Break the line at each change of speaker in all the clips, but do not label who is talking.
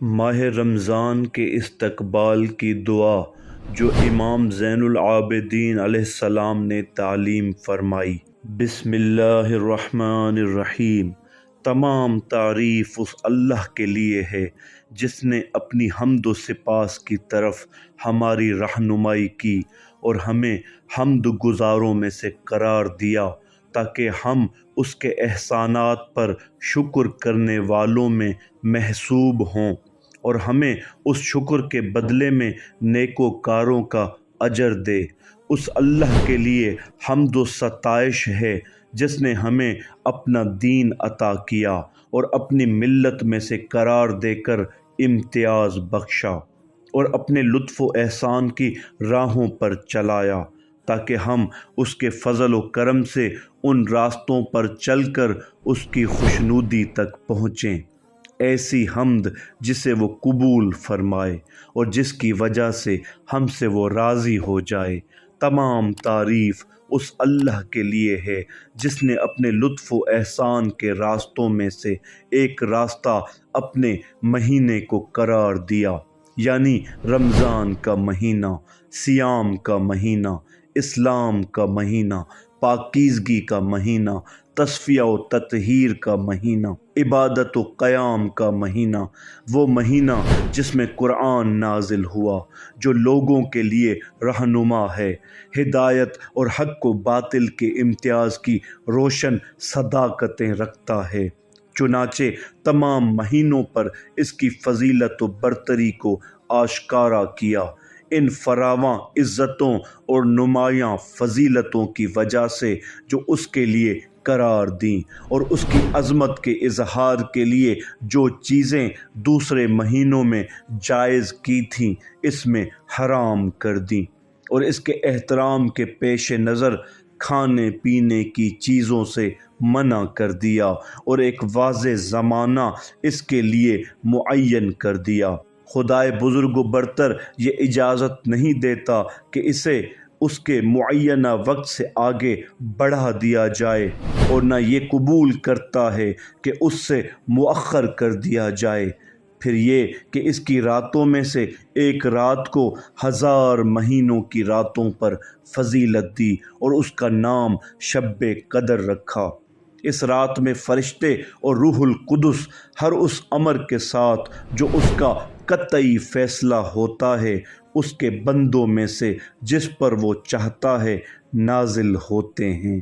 ماہ رمضان کے استقبال کی دعا جو امام زین العابدین علیہ السلام نے تعلیم فرمائی۔ بسم اللہ الرحمن الرحیم۔ تمام تعریف اس اللہ کے لیے ہے جس نے اپنی حمد و سپاس کی طرف ہماری رہنمائی کی اور ہمیں حمد گزاروں میں سے قرار دیا تاکہ ہم اس کے احسانات پر شکر کرنے والوں میں محسوب ہوں اور ہمیں اس شکر کے بدلے میں نیکوکاروں کا اجر دے۔ اس اللہ کے لیے حمد و ستائش ہے جس نے ہمیں اپنا دین عطا کیا اور اپنی ملت میں سے قرار دے کر امتیاز بخشا اور اپنے لطف و احسان کی راہوں پر چلایا تاکہ ہم اس کے فضل و کرم سے ان راستوں پر چل کر اس کی خوشنودی تک پہنچیں۔ ایسی حمد جسے وہ قبول فرمائے اور جس کی وجہ سے ہم سے وہ راضی ہو جائے۔ تمام تعریف اس اللہ کے لیے ہے جس نے اپنے لطف و احسان کے راستوں میں سے ایک راستہ اپنے مہینے کو قرار دیا، یعنی رمضان کا مہینہ، صیام کا مہینہ، اسلام کا مہینہ، پاکیزگی کا مہینہ، تصفیہ و تطہیر کا مہینہ، عبادت و قیام کا مہینہ، وہ مہینہ جس میں قرآن نازل ہوا جو لوگوں کے لیے رہنما ہے، ہدایت اور حق و باطل کے امتیاز کی روشن صداقتیں رکھتا ہے۔ چنانچہ تمام مہینوں پر اس کی فضیلت و برتری کو آشکارا کیا۔ ان فراواں عزتوں اور نمایاں فضیلتوں کی وجہ سے جو اس کے لیے قرار دیں اور اس کی عظمت کے اظہار کے لیے جو چیزیں دوسرے مہینوں میں جائز کی تھیں اس میں حرام کر دیں اور اس کے احترام کے پیش نظر کھانے پینے کی چیزوں سے منع کر دیا اور ایک واضح زمانہ اس کے لیے معین کر دیا۔ خدائے بزرگ و برتر یہ اجازت نہیں دیتا کہ اسے اس کے معینہ وقت سے آگے بڑھا دیا جائے اور نہ یہ قبول کرتا ہے کہ اس سے مؤخر کر دیا جائے۔ پھر یہ کہ اس کی راتوں میں سے ایک رات کو 1000 مہینوں کی راتوں پر فضیلت دی اور اس کا نام شب قدر رکھا۔ اس رات میں فرشتے اور روح القدس ہر اس امر کے ساتھ جو اس کا قطعی فیصلہ ہوتا ہے اس کے بندوں میں سے جس پر وہ چاہتا ہے نازل ہوتے ہیں۔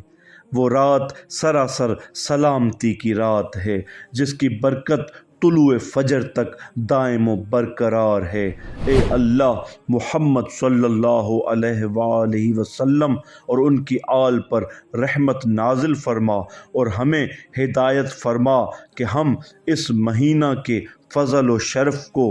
وہ رات سراسر سلامتی کی رات ہے جس کی برکت طلوع فجر تک دائم و برقرار ہے۔ اے اللہ، محمد صلی اللہ علیہ وآلہ وسلم اور ان کی آل پر رحمت نازل فرما اور ہمیں ہدایت فرما کہ ہم اس مہینہ کے فضل و شرف کو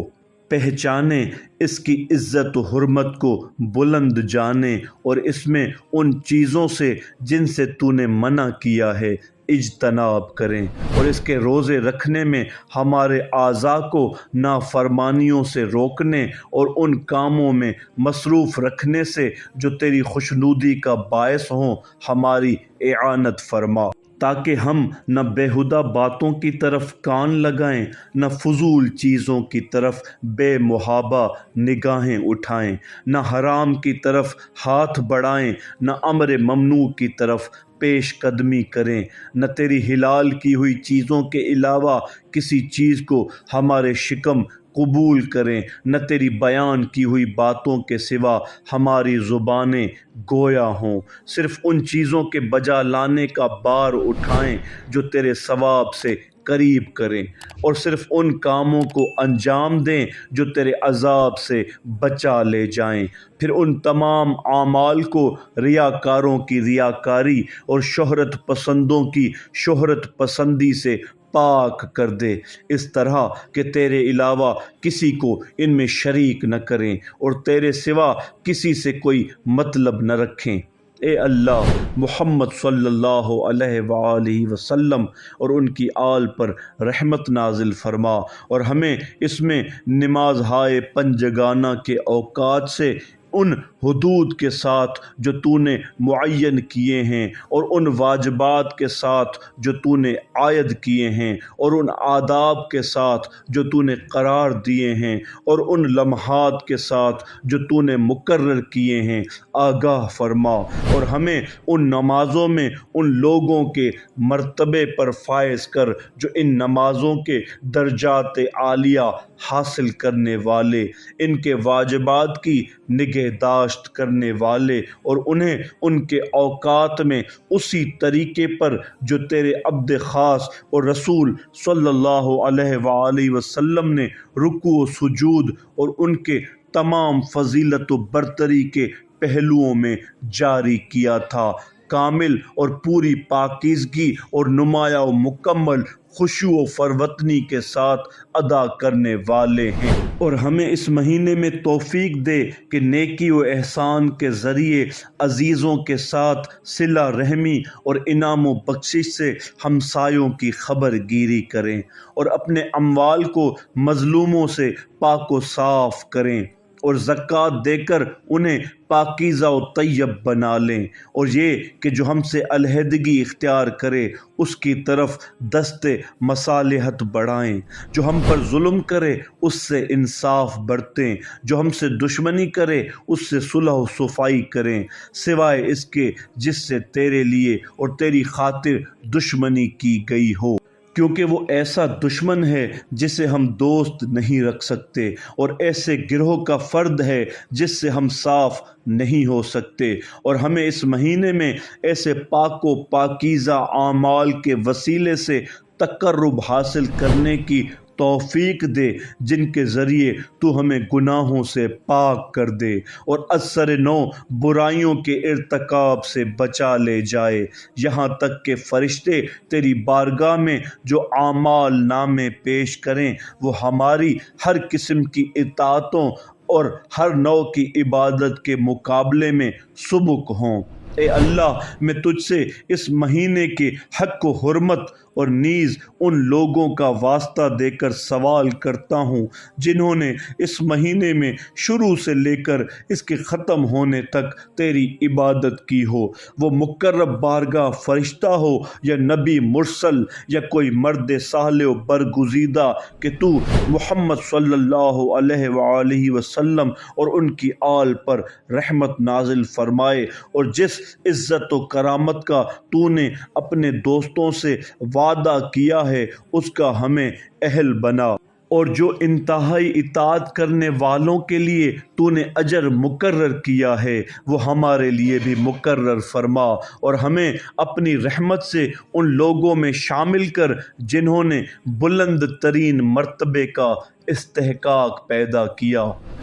پہچانیں، اس کی عزت و حرمت کو بلند جانیں اور اس میں ان چیزوں سے جن سے تو نے منع کیا ہے اجتناب کریں اور اس کے روزے رکھنے میں ہمارے اعضاء کو نافرمانیوں سے روکنے اور ان کاموں میں مصروف رکھنے سے جو تیری خوشنودی کا باعث ہوں ہماری اعانت فرما، تاکہ ہم نہ بیہودہ باتوں کی طرف کان لگائیں، نہ فضول چیزوں کی طرف بے محابہ نگاہیں اٹھائیں، نہ حرام کی طرف ہاتھ بڑھائیں، نہ امر ممنوع کی طرف پیش قدمی کریں، نہ تیری حلال کی ہوئی چیزوں کے علاوہ کسی چیز کو ہمارے شکم قبول کریں، نہ تیری بیان کی ہوئی باتوں کے سوا ہماری زبانیں گویا ہوں، صرف ان چیزوں کے بجا لانے کا بار اٹھائیں جو تیرے ثواب سے قریب کریں اور صرف ان کاموں کو انجام دیں جو تیرے عذاب سے بچا لے جائیں۔ پھر ان تمام اعمال کو ریاکاروں کی ریاکاری اور شہرت پسندوں کی شہرت پسندی سے پاک کر دے، اس طرح کہ تیرے علاوہ کسی کو ان میں شریک نہ کریں اور تیرے سوا کسی سے کوئی مطلب نہ رکھیں۔ اے اللہ، محمد صلی اللہ علیہ وآلہ وسلم اور ان کی آل پر رحمت نازل فرما اور ہمیں اس میں نماز ہائے پنجگانہ کے اوقات سے ان حدود کے ساتھ جو تو نے معین کیے ہیں، اور ان واجبات کے ساتھ جو تو نے عائد کیے ہیں، اور ان آداب کے ساتھ جو تو نے قرار دیے ہیں، اور ان لمحات کے ساتھ جو تو نے مقرر کیے ہیں، آگاہ فرما، اور ہمیں ان نمازوں میں ان لوگوں کے مرتبے پر فائز کر جو ان نمازوں کے درجات عالیہ حاصل کرنے والے، ان کے واجبات کی نگہداشت کرنے والے، اور انہیں ان کے اوقات میں اسی طریقے پر جو تیرے عبد خاص اور رسول صلی اللہ علیہ وآلہ وسلم نے رکوع و سجود اور ان کے تمام فضیلت و برتری کے پہلوؤں میں جاری کیا تھا، کامل اور پوری پاکیزگی اور نمایاں و مکمل خشوع و فروتنی کے ساتھ ادا کرنے والے ہیں۔ اور ہمیں اس مہینے میں توفیق دے کہ نیکی و احسان کے ذریعے عزیزوں کے ساتھ صلہ رحمی اور انعام و بخشش سے ہمسایوں کی خبر گیری کریں، اور اپنے اموال کو مظلوموں سے پاک و صاف کریں، اور زکوٰۃ دے کر انہیں پاکیزہ و طیب بنا لیں، اور یہ کہ جو ہم سے علیحدگی اختیار کرے اس کی طرف دست مصالحت بڑھائیں، جو ہم پر ظلم کرے اس سے انصاف برتیں، جو ہم سے دشمنی کرے اس سے صلح و صفائی کریں، سوائے اس کے جس سے تیرے لیے اور تیری خاطر دشمنی کی گئی ہو، کیونکہ وہ ایسا دشمن ہے جسے ہم دوست نہیں رکھ سکتے، اور ایسے گروہ کا فرد ہے جس سے ہم صاف نہیں ہو سکتے۔ اور ہمیں اس مہینے میں ایسے پاک و پاکیزہ اعمال کے وسیلے سے تقرب حاصل کرنے کی توفیق دے جن کے ذریعے تو ہمیں گناہوں سے پاک کر دے، اور اثر نو برائیوں کے ارتکاب سے بچا لے جائے، یہاں تک کہ فرشتے تیری بارگاہ میں جو اعمال نامے پیش کریں وہ ہماری ہر قسم کی اطاعتوں اور ہر نوع کی عبادت کے مقابلے میں سبک ہوں۔ اے اللہ، میں تجھ سے اس مہینے کے حق و حرمت اور نیز ان لوگوں کا واسطہ دے کر سوال کرتا ہوں جنہوں نے اس مہینے میں شروع سے لے کر اس کے ختم ہونے تک تیری عبادت کی ہو، وہ مقرب بارگاہ فرشتہ ہو یا نبی مرسل یا کوئی مرد صالح و برگزیدہ، کہ تو محمد صلی اللہ علیہ وآلہ وسلم اور ان کی آل پر رحمت نازل فرمائے، اور جس عزت و کرامت کا تو نے اپنے دوستوں سے وعدہ کیا ہے اس کا ہمیں اہل بنا، اور جو انتہائی اطاعت کرنے والوں کے لیے تو نے اجر مقرر کیا ہے وہ ہمارے لیے بھی مقرر فرما، اور ہمیں اپنی رحمت سے ان لوگوں میں شامل کر جنہوں نے بلند ترین مرتبے کا استحقاق پیدا کیا۔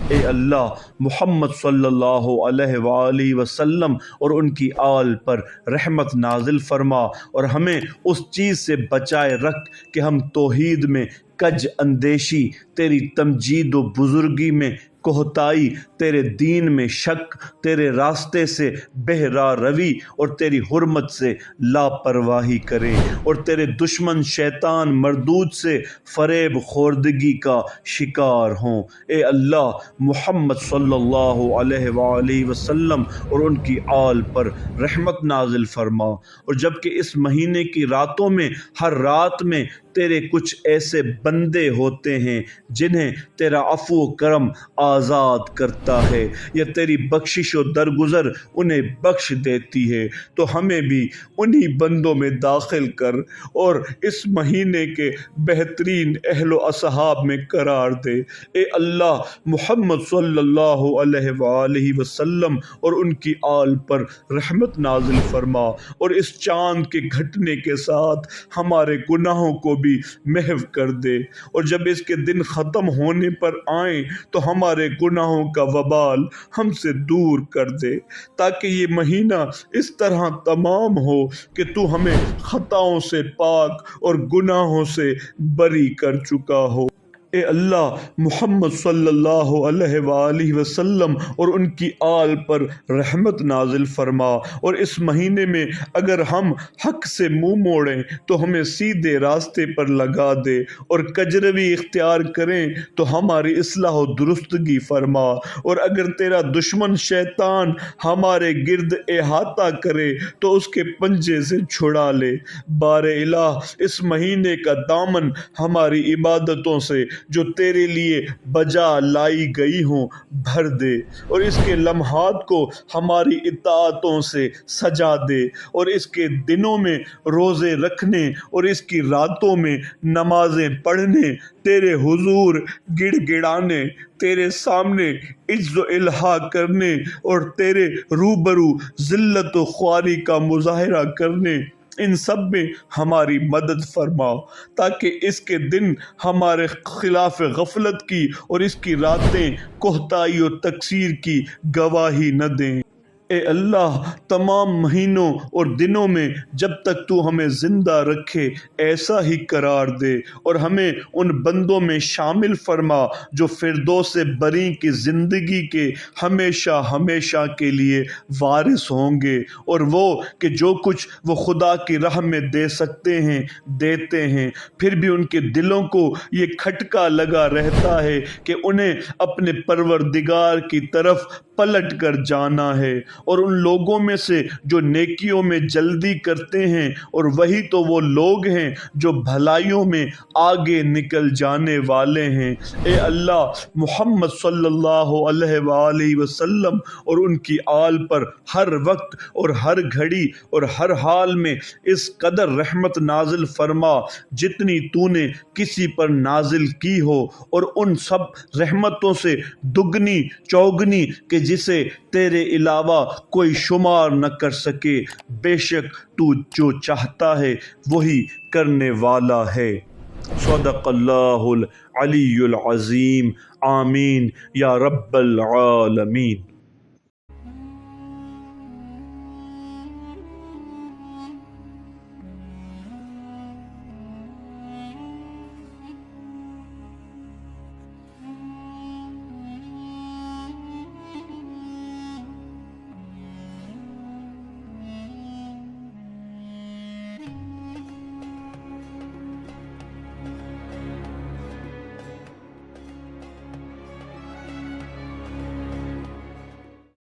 اے اللہ، محمد صلی اللہ علیہ وآلہ وسلم اور ان کی آل پر رحمت نازل فرما، اور ہمیں اس چیز سے بچائے رکھ کہ ہم توحید میں کج اندیشی، تیری تمجید و بزرگی میں کوہتائی، تیرے دین میں شک، تیرے راستے سے بہرا روی اور تیری حرمت سے لاپرواہی کریں، اور تیرے دشمن شیطان مردود سے فریب خوردگی کا شکار ہوں۔ اے اللہ، محمد صلی اللہ علیہ وآلہ وسلم اور ان کی آل پر رحمت نازل فرما، اور جبکہ اس مہینے کی راتوں میں ہر رات میں تیرے کچھ ایسے بندے ہوتے ہیں جنہیں تیرا عفو و کرم آزاد کرتا ہے، یا تیری بخشش و درگزر انہیں بخش دیتی ہے، تو ہمیں بھی انہی بندوں میں داخل کر اور اس مہینے کے بہترین اہل و اصحاب میں قرار دے۔ اے اللہ، محمد صلی اللہ علیہ وآلہ وسلم اور ان کی آل پر رحمت نازل فرما، اور اس چاند کے گھٹنے کے ساتھ ہمارے گناہوں کو بھی محو کر دے، اور جب اس کے دن ختم ہونے پر آئیں تو ہمارے گناہوں کا وبال ہم سے دور کر دے، تاکہ یہ مہینہ اس طرح تمام ہو کہ تو ہمیں خطاؤں سے پاک اور گناہوں سے بری کر چکا ہو۔ اے اللہ محمد صلی اللہ علیہ وآلہ وسلم اور ان کی آل پر رحمت نازل فرما، اور اس مہینے میں اگر ہم حق سے منہ موڑیں تو ہمیں سیدھے راستے پر لگا دے، اور کجروی اختیار کریں تو ہماری اصلاح و درستگی فرما، اور اگر تیرا دشمن شیطان ہمارے گرد احاطہ کرے تو اس کے پنجے سے چھڑا لے۔ بار الہ اس مہینے کا دامن ہماری عبادتوں سے جو تیرے لیے بجا لائی گئی ہوں بھر دے، اور اس کے لمحات کو ہماری اطاعتوں سے سجا دے، اور اس کے دنوں میں روزے رکھنے اور اس کی راتوں میں نمازیں پڑھنے، تیرے حضور گڑ گڑانے، تیرے سامنے عجز و الہا کرنے اور تیرے روبرو ذلت و خواری کا مظاہرہ کرنے، ان سب میں ہماری مدد فرما، تاکہ اس کے دن ہمارے خلاف غفلت کی اور اس کی راتیں کوتاہی و تقصیر کی گواہی نہ دیں۔ اے اللہ تمام مہینوں اور دنوں میں جب تک تو ہمیں زندہ رکھے ایسا ہی قرار دے، اور ہمیں ان بندوں میں شامل فرما جو فردوس بری کی زندگی کے ہمیشہ ہمیشہ کے لیے وارث ہوں گے، اور وہ کہ جو کچھ وہ خدا کی راہ میں دے سکتے ہیں دیتے ہیں، پھر بھی ان کے دلوں کو یہ کھٹکا لگا رہتا ہے کہ انہیں اپنے پروردگار کی طرف پلٹ کر جانا ہے، اور ان لوگوں میں سے جو نیکیوں میں جلدی کرتے ہیں، اور وہی تو وہ لوگ ہیں جو بھلائیوں میں آگے نکل جانے والے ہیں۔ اے اللہ محمد صلی اللہ علیہ وآلہ وسلم اور ان کی آل پر ہر وقت اور ہر گھڑی اور ہر حال میں اس قدر رحمت نازل فرما جتنی تو نے کسی پر نازل کی ہو، اور ان سب رحمتوں سے دگنی چوگنی کہ جسے تیرے علاوہ کوئی شمار نہ کر سکے، بے شک تو جو چاہتا ہے وہی کرنے والا ہے۔ صدق اللہ العلی العظیم، آمین یا رب العالمین۔